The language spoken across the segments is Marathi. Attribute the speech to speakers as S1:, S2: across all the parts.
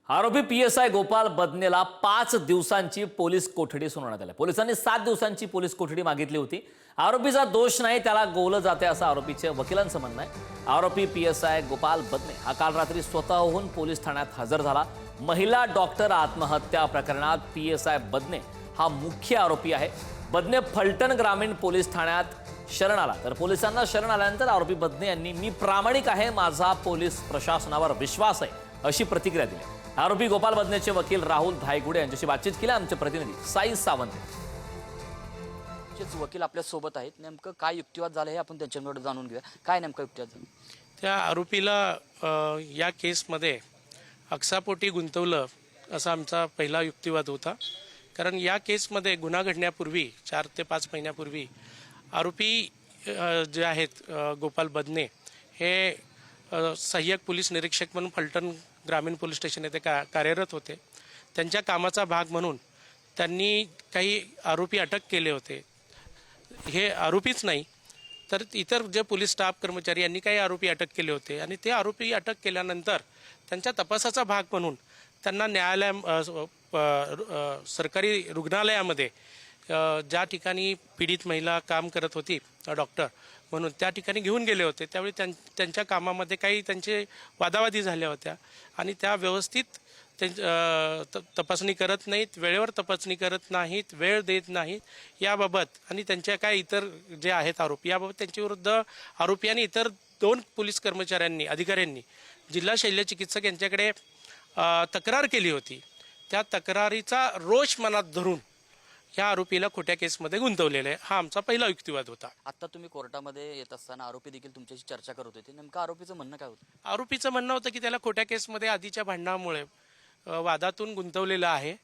S1: आरोपी पीएसआय गोपाल बदनेला 5 दिवसांची पोलीस कोठडी सुनावण्यात आली। पोलिसांनी 7 दिवसांची पोलीस कोठडी मागितली होती। आरोपीचा दोष नाही, त्याला गोवलं जाते असं आरोपीच्या वकिलांचं म्हणणं आहे। आरोपी पीएसआय गोपाल बदने हा काल रात्री स्वतःहून पोलीस ठाण्यात हजर झाला। महिला डॉक्टर आत्महत्या प्रकरणात पीएसआय बदने हा मुख्य आरोपी आहे। बदने फलटण ग्रामीण पोलीस ठाण्यात शरण आला, तर पोलिसांना शरण आल्यानंतर आरोपी बदने यांनी मी प्रामाणिक आहे, माझा पोलीस प्रशासनावर विश्वास आहे अशी प्रतिक्रिया दिली। आरोपी गोपाल बदनेचे वकील राहुल धायगुडे यांच्याशी बातचीत केली आमचे प्रतिनिधी साई सावंत।
S2: वकील आपल्या सोबत आहेत, नेमकं काय युक्तिवाद झालं हे आपण त्यांच्याकडे जाणून घेऊया। काय नेमकं युक्तिवाद झालं?
S3: त्या आरोपीला या केसमध्ये अक्सापोटी गुंतवलं असा आमचा पहिला युक्तिवाद होता। कारण या केसमध्ये गुन्हा घडण्यापूर्वी 4 ते 5 महिन्यापूर्वी आरोपी जे आहेत गोपाल बदने हे सहाय्यक पोलीस निरीक्षक म्हणून फलटण ग्रामीण पोलीस स्टेशन येथे कार्यरत होते। त्यांच्या कामाचा भाग म्हणून त्यांनी काही आरोपी अटक केले होते। हे आरोपीच नाही तर इतर जे पोलीस स्टाफ कर्मचारी यांनी काही आरोपी अटक केले होते आणि ते आरोपी अटक केल्यानंतर त्यांच्या तपासाचा भाग म्हणून त्यांना सरकारी रुग्णालयामध्ये ज्या ठिकाणी पीडित महिला काम करत होती डॉक्टर म्हणून त्या ठिकाणी घेऊन गेले होते। त्यावेळी त्यांच्या कामामध्ये काही त्यांचे वादावादी झाल्या होत्या आणि त्या व्यवस्थित तपासणी करत नाहीत, वेळेवर तपासणी करत नाहीत, वेळ देत नाहीत याबाबत आणि त्यांच्या काय इतर जे आहेत आरोपी याबाबत त्यांच्याविरुद्ध आरोपी आणि इतर 2 पोलीस कर्मचाऱ्यांनी अधिकाऱ्यांनी जिल्हा शल्यचिकित्सक यांच्याकडे तक्रार केली होती। त्या तक्रारीचा रोष मनात धरून ह्या आरोपीला खोट्या केसमध्ये गुंतवलेलं आहे, हा आमचा पहिला युक्तिवाद होता।
S2: आता तुम्ही कोर्टामध्ये येत असताना आरोपी देखील तुमच्याशी चर्चा करत होते, नेमकं आरोपीचं म्हणणं काय होतं?
S3: आरोपीचं म्हणणं होतं की त्याला खोट्या केसमध्ये आधीच्या भांडणामुळे वादातून गुंतवलेलं आहे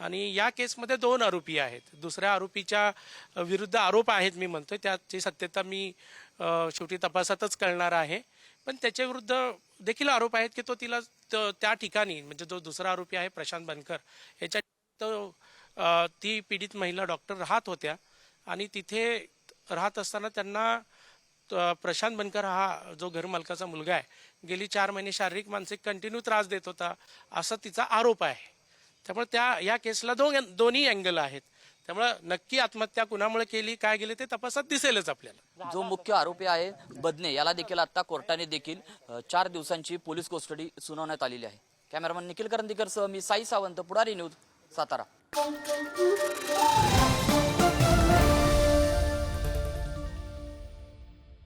S3: आणि या केसमध्ये 2 आरोपी आहेत। दुसऱ्या आरोपीच्या विरुद्ध आरोप आहेत मी म्हणतोय, त्याची सत्यता मी शेवटी तपासातच कळणार आहे, पण त्याच्या विरुद्ध देखील आरोप आहेत की तो तिला त्या ठिकाणी म्हणजे जो दुसरा आरोपी आहे प्रशांत बनकर याच्या ती पीडित महिला डॉक्टर राहत होत्या आणि तिथे राहत असताना त्यांना प्रशांत बनकर हा जो घरमालकाचा मुलगा आहे गेली 4 महिने शारीरिक मानसिक कंटिन्यू त्रास देत होता असा तिचा आरोप आहे। त्यामुळे या केसला दोन्ही अँगल आहेत। त्यामुळे नक्की आत्महत्या कुणामुळे केली काय गेले ते तपासात दिसेलच आपल्याला।
S2: जो मुख्य आरोपी आहे बदने याला देखील आता कोर्टाने देखील 4 दिवसांची पोलीस कस्टडी सुनावण्यात आलेली आहे। कॅमेरामन निखिल करंदीकर सह मी साई सावंत, पुढारी न्यूज, सातारा।